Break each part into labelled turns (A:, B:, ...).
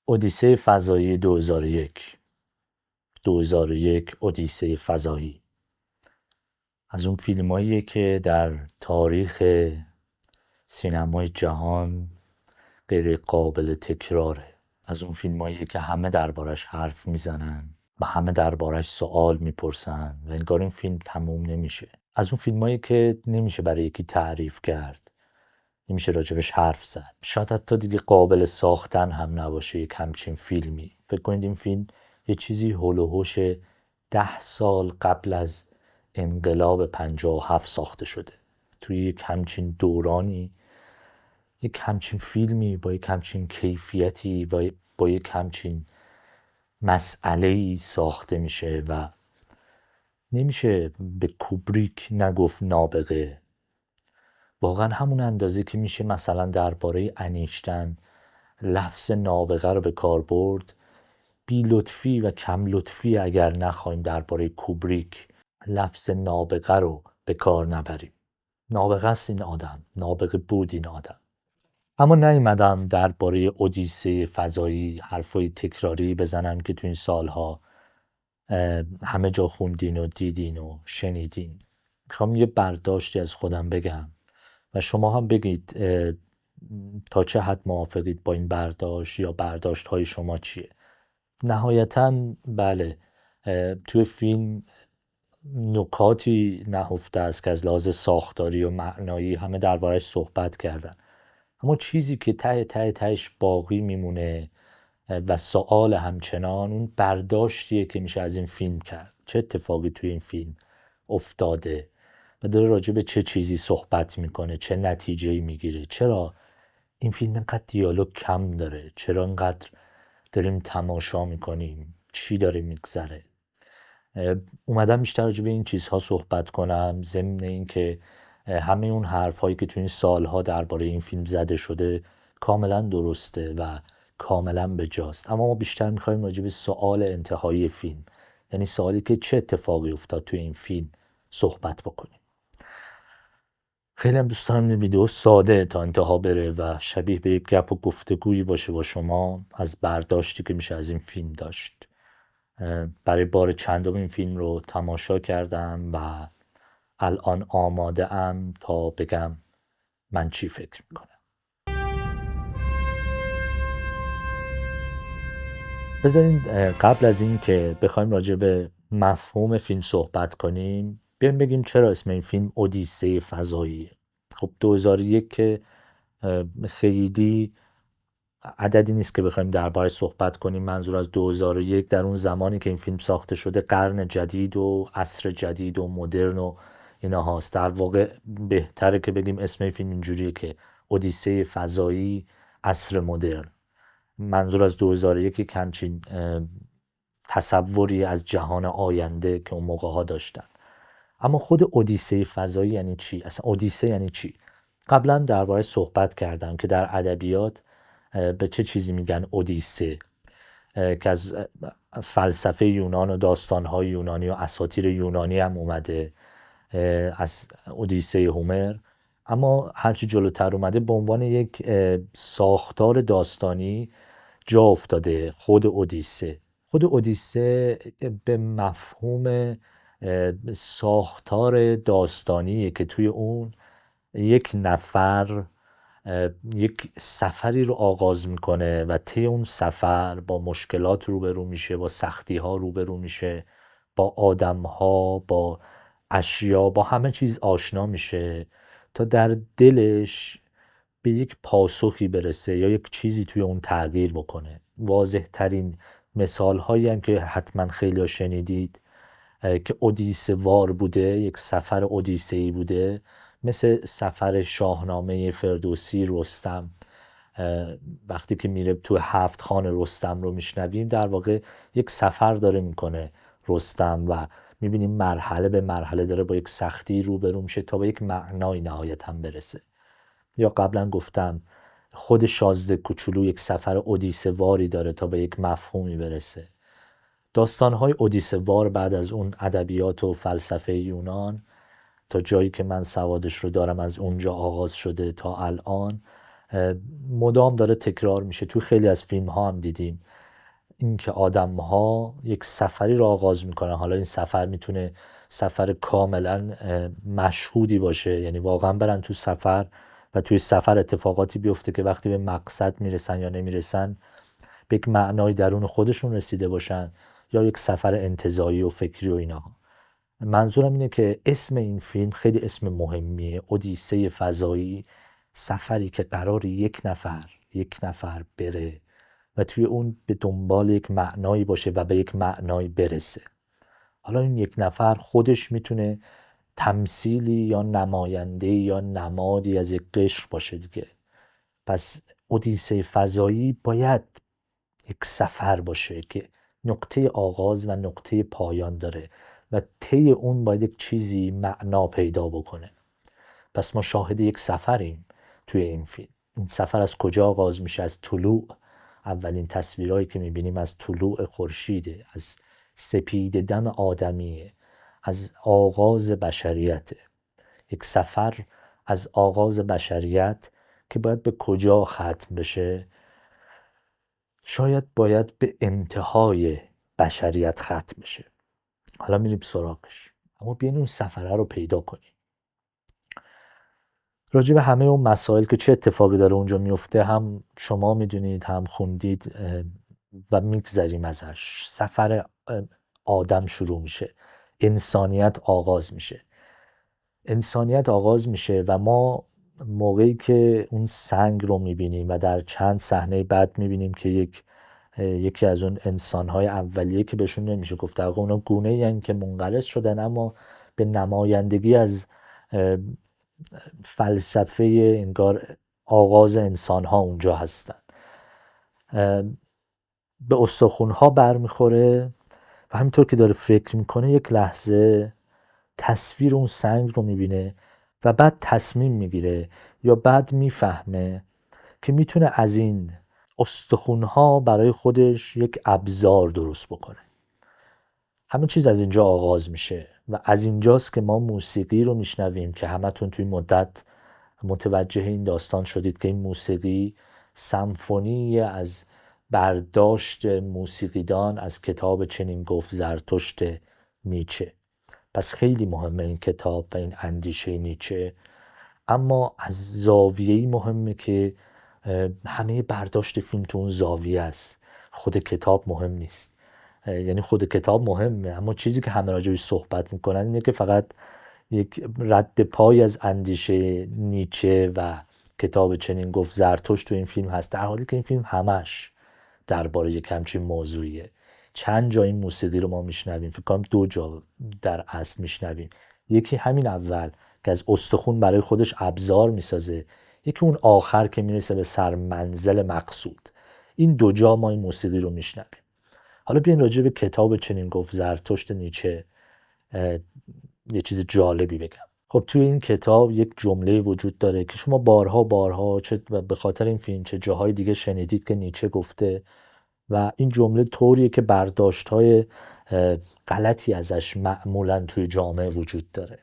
A: اودیسه فضایی 2001 اودیسه فضایی از اون فیلماییه که در تاریخ سینمای جهان غیر قابل تکراره. از اون فیلماییه که همه دربارش حرف میزنن و همه دربارش سوال میپرسن و انگار این فیلم تموم نمیشه. از اون فیلمایی که نمیشه برای یکی تعریف کرد، نمیشه راجبش حرف زد، شاید حتی دیگه قابل ساختن هم نباشه یک همچین فیلمی. فکر کنید این فیلم یه چیزی هول و هوش 10 سال قبل از انقلاب 57 ساخته شده. توی یک همچین دورانی یک همچین فیلمی با یک همچین کیفیتی و با یک همچین مسئله‌ای ساخته میشه و نمیشه به کوبریک نگفت نابغه. واقعا همون اندازه که میشه مثلا درباره انیشتن لفظ نابغه رو به کار برد، بی لطفی و کم لطفی اگر نخوایم درباره کوبریک لفظ نابغه رو به کار نبریم. نابغه است این آدم، نابغه بود این آدم. اما نیومدم درباره اودیسه فضایی حرفای تکراری بزنم که تو این سالها همه جا خوندین و دیدین و شنیدین. میخوام یه برداشتی از خودم بگم و شما هم بگید تا چه حد موافقید با این برداشت یا برداشت های شما چیه. نهایتاً بله، توی فیلم نکاتی نهفته است که از لحاظ ساختاری و معنایی همه دربارش صحبت کردن، اما چیزی که تهش باقی میمونه و سوال همچنان اون برداشتیه که میشه از این فیلم کرد. چه اتفاقی توی این فیلم افتاده و داره راجع به چه چیزی صحبت میکنه، چه نتیجه‌ای میگیره، چرا این فیلم اینقدر دیالوگ کم داره، چرا اینقدر داریم تماشا میکنیم، چی داره میگذره. اومدم بیشتر راجع به این چیزها صحبت کنم، ضمن این که همه اون حرفایی که توی این سالها درباره این فیلم زده شده کاملا درسته و کاملا بجاست، اما ما بیشتر میخوایم راجع به سوال انتهایی فیلم، یعنی سوالی که چه اتفاقی افتاد توی این فیلم صحبت بکنیم. خیلی هم دوست دارم این ویدیو ساده تا انتها بره و شبیه به یک گپ و گفتگویی باشه با شما از برداشتی که میشه از این فیلم داشت. برای بار چندم این فیلم رو تماشا کردم و الان آماده ام تا بگم من چی فکر میکنم. بذارین قبل از این که بخوایم راجع به مفهوم فیلم صحبت کنیم بیایم بگیم چرا اسم این فیلم اودیسه فضاییه. خب 2001 که خیلی عددی نیست که بخوایم دربارش صحبت کنیم. منظور از 2001 در اون زمانی که این فیلم ساخته شده قرن جدید و عصر جدید و مدرن و اینا هاست. در واقع بهتره که بگیم اسم فیلم اینجوریه که اودیسه فضایی عصر مدرن. منظور از 2001 یک همچین تصوری از جهان آینده که اون موقع ها داشتن. اما خود اودیسه فضایی یعنی چی؟ اصلا اودیسه یعنی چی؟ قبلا درباره صحبت کردم که در ادبیات به چه چیزی میگن اودیسه، که از فلسفه یونان و داستانهای یونانی و اساطیر یونانی هم اومده، از اودیسه هومر. اما هرچی جلوتر اومده به عنوان یک ساختار داستانی جا افتاده. خود اودیسه به مفهوم ساختار داستانیه که توی اون یک نفر یک سفری رو آغاز میکنه و طی اون سفر با مشکلات روبرو میشه، با سختی ها روبرو میشه، با آدم ها، با اشیا، با همه چیز آشنا میشه تا در دلش به یک پاسخی برسه یا یک چیزی توی اون تغییر بکنه. واضح ترین مثال هایی هم که حتما خیلی ها شنیدید که اودیسه وار بوده، یک سفر اودیسه‌ای بوده، مثل سفر شاهنامه فردوسی رستم. وقتی که میره تو 7 خان رستم رو میشنویم، در واقع یک سفر داره میکنه رستم و میبینیم مرحله به مرحله داره با یک سختی روبرو میشه تا به یک معنای نهایت هم برسه. یا قبلا گفتم خود شازده کوچولو یک سفر اودیسه واری داره تا به یک مفهومی برسه. داستان‌های اودیسه وار بعد از اون ادبیات و فلسفه یونان تا جایی که من سوادش رو دارم از اونجا آغاز شده تا الان مدام داره تکرار میشه. توی خیلی از فیلم ها هم دیدیم اینکه آدم ها یک سفری رو آغاز میکنن. حالا این سفر میتونه سفر کاملا مشهودی باشه، یعنی واقعا برن تو سفر و توی سفر اتفاقاتی بیفته که وقتی به مقصد میرسن یا نمیرسن به یک معنای درون خودشون رسیده باشن، یا یک سفر انتزاعی و فکری و اینا. منظورم اینه که اسم این فیلم خیلی اسم مهمیه، اودیسه فضایی. سفری که قرار یک نفر بره و توی اون به دنبال یک معنایی باشه و به یک معنایی برسه. حالا این یک نفر خودش میتونه تمثیلی یا نماینده یا نمادی از یک قشر باشه دیگه. پس اودیسه فضایی باید یک سفر باشه که نقطه آغاز و نقطه پایان داره و طی اون باید یک چیزی معنا پیدا بکنه. پس ما شاهد یک سفریم توی این فیلم. این سفر از کجا آغاز میشه؟ از طلوع. اولین تصویرهایی که میبینیم از طلوع خورشیده، از سپید دم آدمیه، از آغاز بشریته. یک سفر از آغاز بشریت که باید به کجا ختم بشه؟ شاید باید به انتهای بشریت ختم بشه. حالا میریم سراغش، اما بیاین اون سفره رو پیدا کنیم. راجع به همه اون مسائل که چه اتفاقی داره اونجا میفته هم شما میدونید هم خوندید و میگذریم ازش. سفر آدم شروع میشه، انسانیت آغاز میشه و ما موقعی که اون سنگ رو میبینیم و در چند صحنه بعد میبینیم که یکی از اون انسانهای اولیه که بهشون نمیشه گفت، در واقع اونا گونه یعنی که منقرض شدن اما به نمایندگی از فلسفه انگار آغاز انسانها اونجا هستن. به استخوان‌ها برمیخوره و همینطور که داره فکر میکنه یک لحظه تصویر اون سنگ رو میبینه و بعد تصمیم میگیره یا بعد میفهمه که میتونه از این استخوان‌ها برای خودش یک ابزار درست بکنه. همه چیز از اینجا آغاز میشه و از اینجاست که ما موسیقی رو میشنویم که همتون توی مدت متوجه این داستان شدید که این موسیقی سمفونی از برداشت موسیقیدان از کتاب چنین گفت زرتشت نیچه. پس خیلی مهمه این کتاب و این اندیشه نیچه، اما از زاویه‌ای مهمه که همه برداشت فیلم تو اون زاویه است. خود کتاب مهم نیست. یعنی خود کتاب مهمه، اما چیزی که همه راجعش صحبت میکنن اینه که فقط یک رد پای از اندیشه نیچه و کتاب چنین گفت زرتشت تو این فیلم هست، در حالی که این فیلم همش درباره یک همچین موضوعیه. چند جا این موسیقی رو ما میشنویم، فکر کنم 2 جا در اصل میشنویم. یکی همین اول که از استخون برای خودش ابزار میسازه، یکی اون آخر که میرسه به سر منزل مقصود. این 2 جا ما این موسیقی رو میشنویم. حالا بیاین راجع به کتاب چنین گفت زرتشت نیچه یه چیز جالبی بگم. خب توی این کتاب یک جمله وجود داره که شما بارها چه به خاطر این فیلم چه جاهای دیگه شنیدید که نیچه گفته و این جمله طوریه که برداشت‌های غلطی ازش معمولاً توی جامعه وجود داره.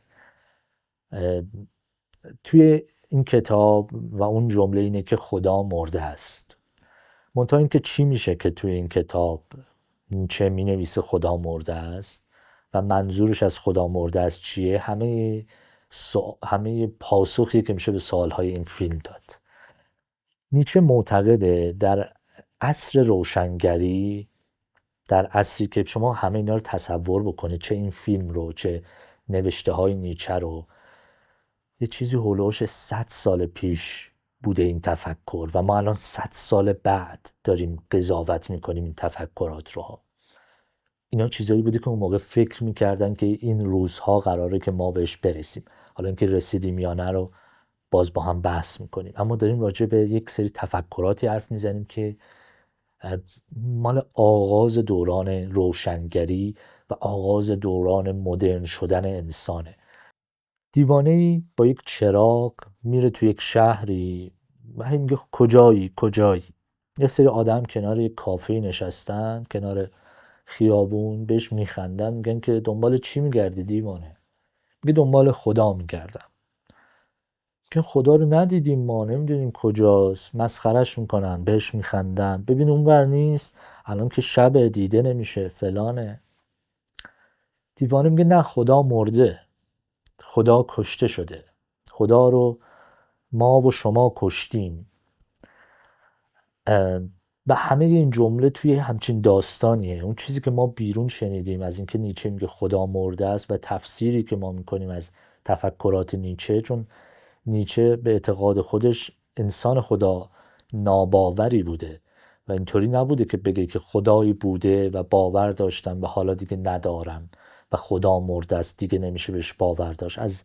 A: توی این کتاب و اون جمله اینه که خدا مرده است. منتها این که چی میشه که توی این کتاب نیچه مینویسه خدا مرده است و منظورش از خدا مرده است چیه؟ همه پاسخی که میشه به سوالهای این فیلم داد. نیچه معتقده در عصر روشنگری، در عصری که شما همه اینا رو تصور بکنید، چه این فیلم رو چه نوشته های نیچه رو، یه چیزی هولوش 100 سال پیش بوده این تفکر و ما الان 100 سال بعد داریم قضاوت میکنیم این تفکرات رو. اینا چیزایی بوده که اون موقع فکر میکردن که این روزها قراره که ما بهش برسیم. حالا اینکه رسیدیم یا نه رو باز با هم بحث میکنیم، اما داریم راجع به یک سری تفکراتی حرف میزنیم که مال آغاز دوران روشنگری و آغاز دوران مدرن شدن انسانه. دیوانه‌ای با یک چراغ میره تو یک شهری و هی میگه کجایی. یه سری آدم کنار یک کافه نشستن کنار خیابون، بهش میخندن، میگن که دنبال چی میگردی دیوانه؟ میگه دنبال خدا میگردم. که خدا رو ندیدیم، ما نمیدونیم کجاست، مسخرش میکنن، بهش میخندن، ببین اونور نیست، الان که شب دیده نمیشه فلانه. دیوانه میگه نه، خدا مرده، خدا کشته شده، خدا رو ما و شما کشتیم. و همه این جمله توی همچین داستانیه. اون چیزی که ما بیرون شنیدیم از اینکه نیچه میگه خدا مرده است و تفسیری که ما میکنیم از تفکرات نیچه، چون نیچه به اعتقاد خودش انسان خدا ناباوری بوده و اینطوری نبوده که بگه که خدایی بوده و باور داشتم و حالا دیگه ندارم و خدا مرده است دیگه نمیشه بهش باور داشت. از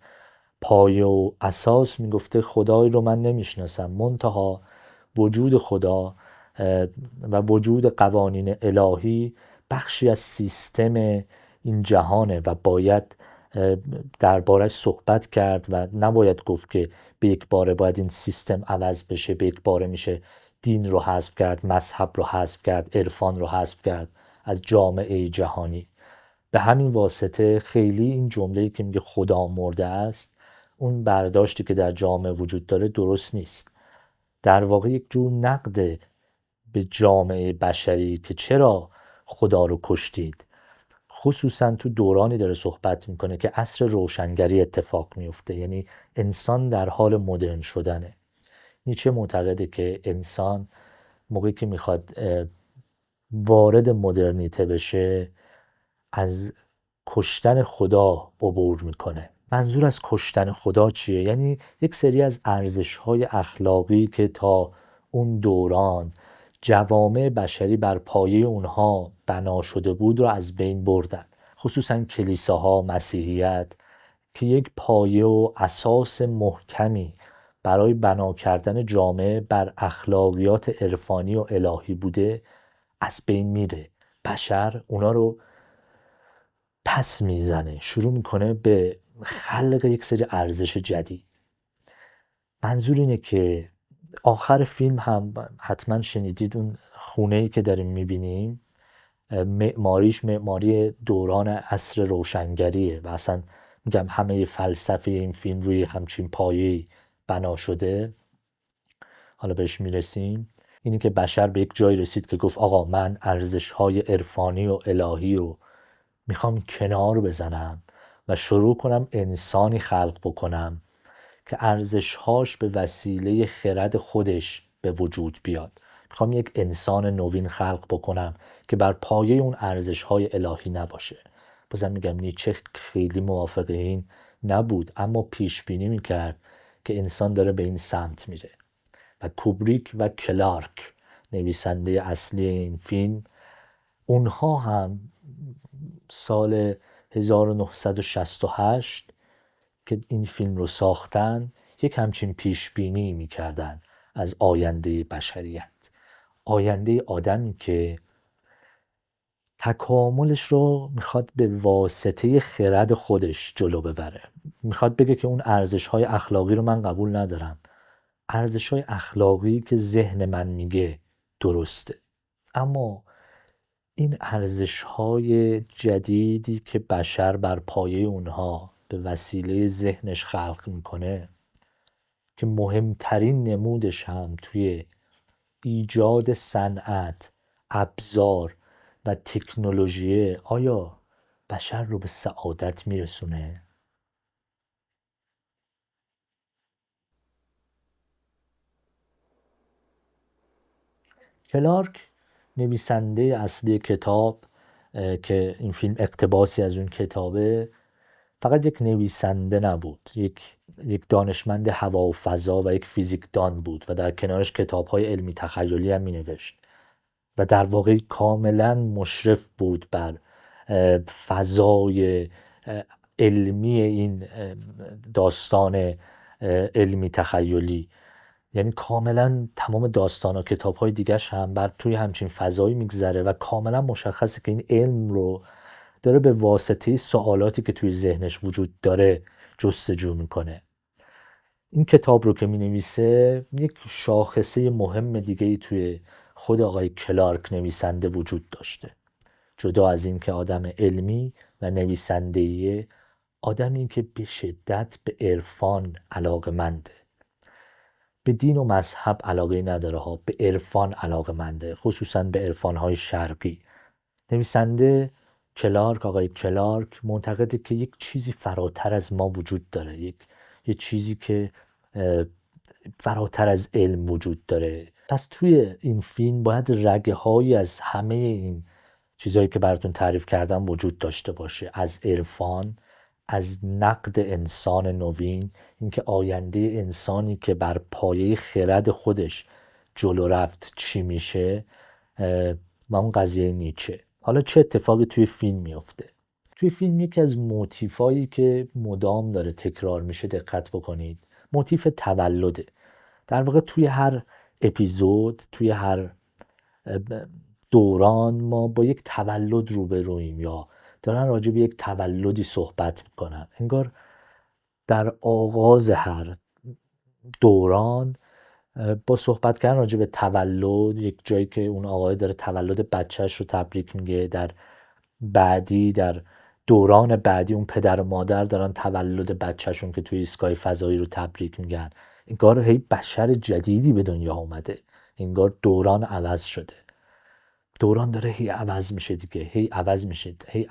A: پایه و اساس میگفته خدایی رو من نمیشناسم، منتها وجود خدا و وجود قوانین الهی بخشی از سیستم این جهانه و باید دربارش صحبت کرد و نباید گفت که به یک باره باید این سیستم عوض بشه، به یک باره میشه دین رو حذف کرد، مذهب رو حذف کرد، عرفان رو حذف کرد از جامعه جهانی. به همین واسطه خیلی این جمله‌ای که میگه خدا مرده است، اون برداشتی که در جامعه وجود داره درست نیست. در واقع یک جور نقد به جامعه بشری که چرا خدا رو کشتید. خصوصا تو دورانی داره صحبت میکنه که عصر روشنگری اتفاق میفته، یعنی انسان در حال مدرن شدنه. نیچه معتقده که انسان موقعی که میخواد وارد مدرنیته بشه از کشتن خدا عبور میکنه. منظور از کشتن خدا چیه؟ یعنی یک سری از ارزش‌های اخلاقی که تا اون دوران جوامع بشری بر پایه اونها بنا شده بود رو از بین بردن، خصوصا کلیساها، مسیحیت که یک پایه و اساس محکمی برای بنا کردن جامعه بر اخلاقیات عرفانی و الهی بوده از بین میره. بشر اونا رو پس میزنه، شروع میکنه به خلق یک سری ارزش جدید. منظور اینه که آخر فیلم هم حتما شنیدید اون خونه‌ای که داریم میبینیم معماریش معماری دوران عصر روشنگریه و اصلا میگم همه فلسفه این فیلم روی همچین پایه‌ای بنا شده. حالا بهش میرسیم. اینی که بشر به یک جایی رسید که گفت آقا من ارزش‌های عرفانی و الهی رو میخوام کنار بزنم و شروع کنم انسانی خلق بکنم که ارزشهاش به وسیله خرد خودش به وجود بیاد. میخوام یک انسان نوین خلق بکنم که بر پایه اون ارزشهای الهی نباشه. بازم میگم نیچه خیلی موافق این نبود، اما پیش بینی میکرد که انسان داره به این سمت میره. و کوبریک و کلارک نویسنده اصلی این فیلم، اونها هم سال 1968 که این فیلم رو ساختن یک همچین پیش بینی میکردن از آینده بشریت. آینده آدمی که تکاملش رو میخواد به واسطه خرد خودش جلو ببره. میخواد بگه که اون ارزش‌های اخلاقی رو من قبول ندارم، ارزش‌های اخلاقی که ذهن من میگه درسته. اما این ارزش‌های جدیدی که بشر بر پایه اونها به وسیله ذهنش خلق میکنه که مهمترین نمودش هم توی ایجاد صنعت، ابزار و تکنولوژی، آیا بشر رو به سعادت میرسونه؟ کلارک نویسنده اصلی کتاب که این فیلم اقتباسی از اون کتابه، فقط یک نویسنده نبود، یک دانشمند هوا و فضا و یک فیزیکدان بود و در کنارش کتاب‌های علمی تخیلی هم می‌نوشت و در واقع کاملا مشرف بود بر فضای علمی این داستان علمی تخیلی. یعنی کاملا تمام داستان و کتاب های دیگرش هم بر توی همچین فضایی میگذره و کاملا مشخصه که این علم رو داره به واسطه سوالاتی که توی ذهنش وجود داره جستجو میکنه. این کتاب رو که مینویسه یک شاخصه مهم دیگه ای توی خود آقای کلارک نویسنده وجود داشته. جدا از این که آدم علمی و نویسنده‌ایه، آدمی که به شدت به عرفان علاقه‌منده به دین و مذهب علاقه نداره ها، به عرفان علاقه منده، خصوصا به عرفان‌های شرقی. نویسنده آقای کلارک معتقده که یک چیزی فراتر از ما وجود داره، یه چیزی که فراتر از علم وجود داره. پس توی این فیلم باید رگه هایی از همه این چیزهایی که براتون تعریف کردم وجود داشته باشه، از عرفان، از نقد انسان نوین، اینکه آینده انسانی که بر پایه خرد خودش جلو رفت چی میشه، و اون قضیه نیچه. حالا چه اتفاقی توی فیلم میفته؟ توی فیلم یکی از موتیفایی که مدام داره تکرار میشه، دقت بکنید، موتیف تولده. در واقع توی هر اپیزود، توی هر دوران ما با یک تولد روبرویم، یا دارن راجع به یک تولدی صحبت میکنن. انگار در آغاز هر دوران با صحبت کردن راجع به تولد، یک جایی که اون آقای داره تولد بچهش رو تبریک میگه، در دوران بعدی اون پدر و مادر دارن تولد بچهشون که توی ایستگاه فضایی رو تبریک میگن. انگار هی بشر جدیدی به دنیا اومده، انگار دوران عوض شده، دوران داره هی عوض میشه دیگه، هی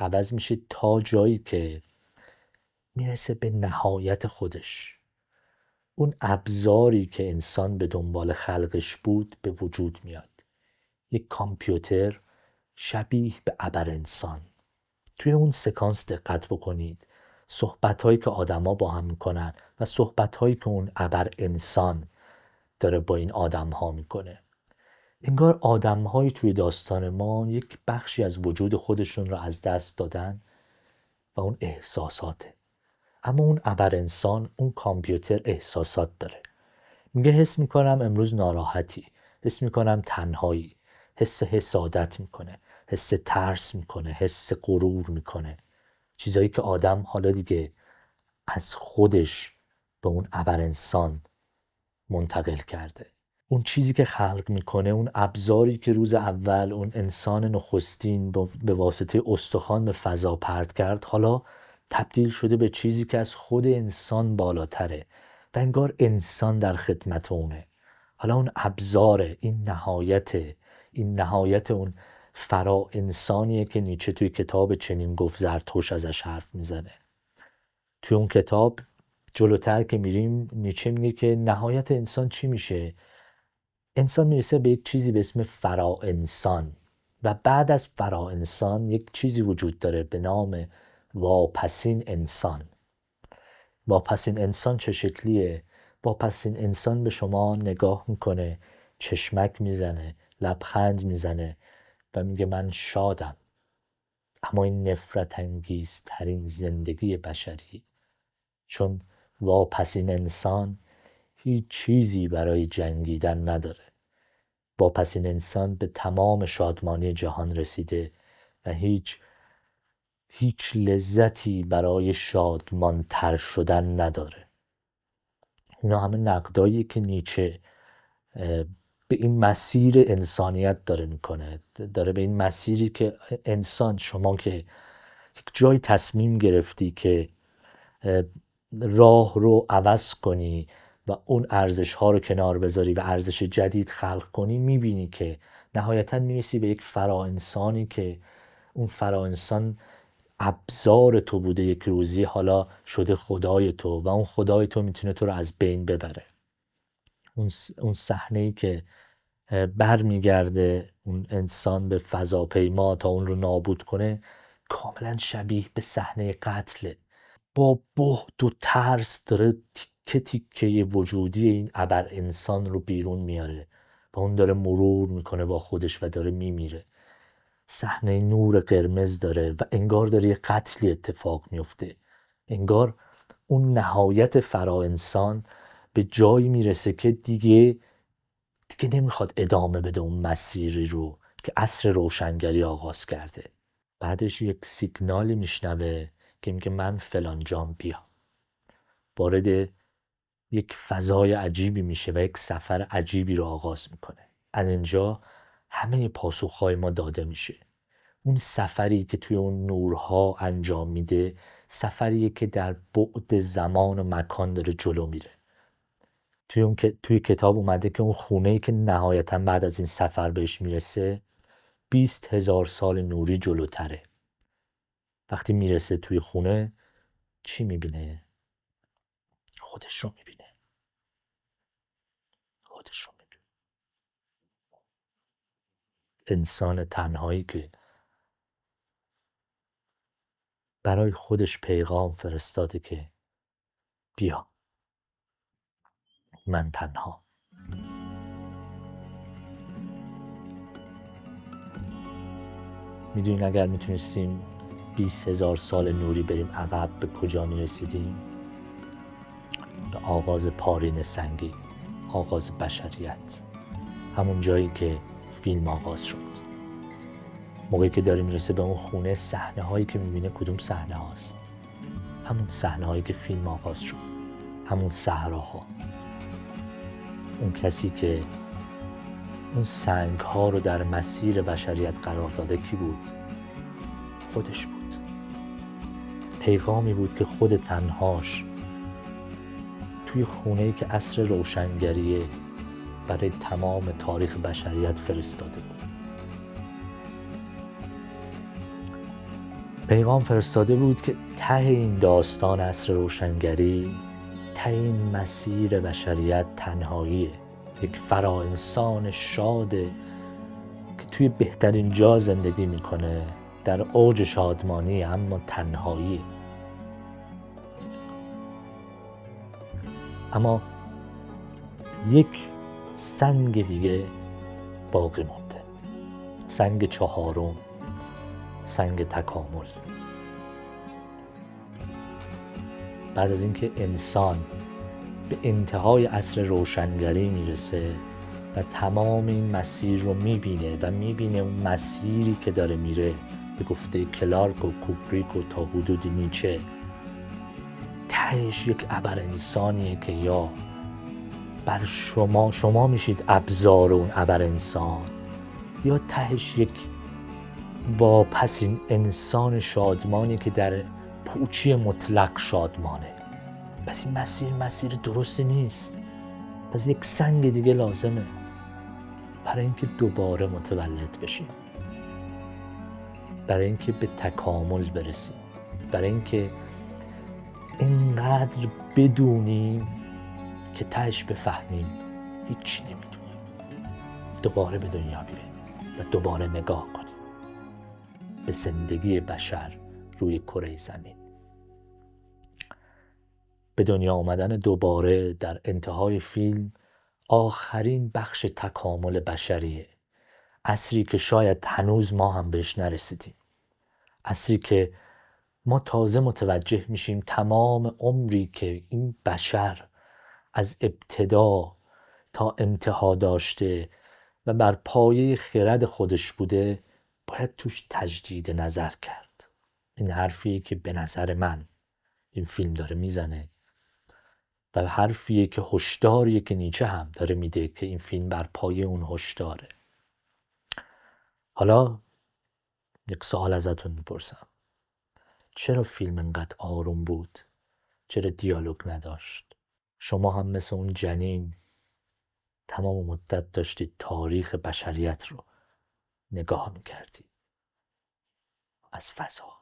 A: عوض میشه تا جایی که میرسه به نهایت خودش. اون ابزاری که انسان به دنبال خلقش بود به وجود میاد، یک کامپیوتر شبیه به ابر انسان. توی اون سکانس دقت بکنید، صحبت‌هایی که آدما با هم میکنن و صحبت‌هایی که اون ابر انسان داره با این آدم‌ها میکنه. انگار آدم‌هایی توی داستان ما یک بخشی از وجود خودشون رو از دست دادن و اون احساساته. اما اون ابر انسان، اون کامپیوتر، احساسات داره. میگه حس میکنم امروز ناراحتی، حس میکنم تنهایی، حس حسادت میکنه، حس ترس میکنه، حس غرور میکنه. چیزایی که آدم حالا دیگه از خودش به اون ابر انسان منتقل کرده. اون چیزی که خلق میکنه، اون ابزاری که روز اول اون انسان نخستین به واسطه استخوان به فضا پرت کرد، حالا تبدیل شده به چیزی که از خود انسان بالاتره و انگار انسان در خدمت اونه. حالا اون ابزاره، این نهایت اون فرا انسانیه که نیچه توی کتاب چنین گفت زرتوش ازش حرف میزنه. توی اون کتاب جلوتر که میریم، نیچه میگه که نهایت انسان چی میشه؟ انسان میرسه به یک چیزی به اسم فرا انسان، و بعد از فرا انسان یک چیزی وجود داره به نام واپسین انسان. واپسین انسان چه شکلیه؟ واپسین انسان به شما نگاه میکنه، چشمک میزنه، لبخند میزنه و میگه من شادم. اما این نفرت انگیزترین زندگی بشری، چون واپسین انسان هیچ چیزی برای جنگیدن نداره. واپسین انسان به تمام شادمانی جهان رسیده و هیچ لذتی برای شادمانتر شدن نداره. اینا همه نقدایی که نیچه به این مسیر انسانیت داره میکنه، داره به این مسیری که انسان، شما که یک جای تصمیم گرفتی که راه رو عوض کنی و اون ارزش ها رو کنار بذاری و ارزش جدید خلق کنی، میبینی که نهایتا میرسی به یک فرا انسانی که اون فرا انسان ابزار تو بوده یک روزی، حالا شده خدای تو و اون خدای تو میتونه تو رو از بین ببره. اون صحنه‌ای که بر میگرده اون انسان به فضاپیما تا اون رو نابود کنه، کاملا شبیه به صحنه قتله. با بهت و ترس داره تیکه تیکه وجودی این ابر انسان رو بیرون میاره و اون داره مرور میکنه با خودش و داره میمیره. صحنه نور قرمز داره و انگار داره یه قتلی اتفاق میفته. انگار اون نهایت فرا انسان به جایی میرسه که دیگه نمیخواد ادامه بده اون مسیری رو که عصر روشنگری آغاز کرده. بعدش یک سیگنالی میشنوه که میگه من فلان جام بیا. وارد یک فضای عجیبی میشه و یک سفر عجیبی رو آغاز میکنه. از اینجا همه پاسخهای ما داده میشه. اون سفری که توی اون نورها انجام میده، سفریه که در بعد زمان و مکان داره جلو میره. توی کتاب اومده که اون خونه‌ای که نهایتاً بعد از این سفر بهش میرسه 20,000 سال نوری جلوتره. وقتی میرسه توی خونه چی میبینه؟ خودش رو میبینه. انسان تنهایی که برای خودش پیغام فرستاده که بیا، من تنها. میدونین اگر میتونستیم 20,000 سال نوری بریم عقب به کجا میرسیدیم؟ به آغاز پارین سنگی، آغاز بشریت، همون جایی که فیلم آغاز شد. موقعی که داره میرسه به اون خونه، صحنه هایی که میبینه کدوم صحنه هاست؟ همون صحنه هایی که فیلم آغاز شد، همون صحراها. اون کسی که اون سنگ ها رو در مسیر بشریت قرار داده کی بود؟ خودش بود. پیغامی بود که خود تنهاش توی خونه‌ای که عصر روشنگریه برای تمام تاریخ بشریت فرستاده بود. پیغام فرستاده بود که ته این داستان عصر روشنگری، ته این مسیر بشریت تنهاییه. یک فراانسان شاده که توی بهترین جا زندگی میکنه، در اوج شادمانی، اما تنهاییه. اما یک سنگ دیگه باقی مونده، سنگ چهارم، سنگ تکامل. بعد از اینکه انسان به انتهای عصر روشنگری میرسه و تمام این مسیر رو میبینه و میبینه اون مسیری که داره میره به گفته کلارک و کوپریک و تا حدودی نیچه تهش یک ابر انسانیه که یا بر شما میشید ابزار اون ابر انسان، یا تهش یک واپسین انسان شادمانی که در پوچی مطلق شادمانه. پس این مسیر درستی نیست. پس یک سنگ دیگه لازمه برای اینکه دوباره متولد بشیم، برای اینکه به تکامل برسیم، برای اینکه اینقدر بدونیم که تهش بفهمیم هیچی نمیدونیم، دوباره به دنیا بیاییم و دوباره نگاه کنیم به زندگی بشر روی کره زمین. به دنیا آمدن دوباره در انتهای فیلم آخرین بخش تکامل بشریه. عصری که شاید هنوز ما هم بهش نرسیدیم، عصری که ما تازه متوجه میشیم تمام عمری که این بشر از ابتدا تا انتها داشته و بر پایه خرد خودش بوده باید توش تجدید نظر کرد. این حرفیه که به نظر من این فیلم داره میزنه و حرفیه که هشداریه که نیچه هم داره میده که این فیلم بر پایه اون هشداره. حالا یک سوال ازتون میپرسم، چرا فیلم انقدر آروم بود؟ چرا دیالوگ نداشت؟ شما هم مثل اون جنین تمام مدت داشتید تاریخ بشریت رو نگاه میکردید از فضا.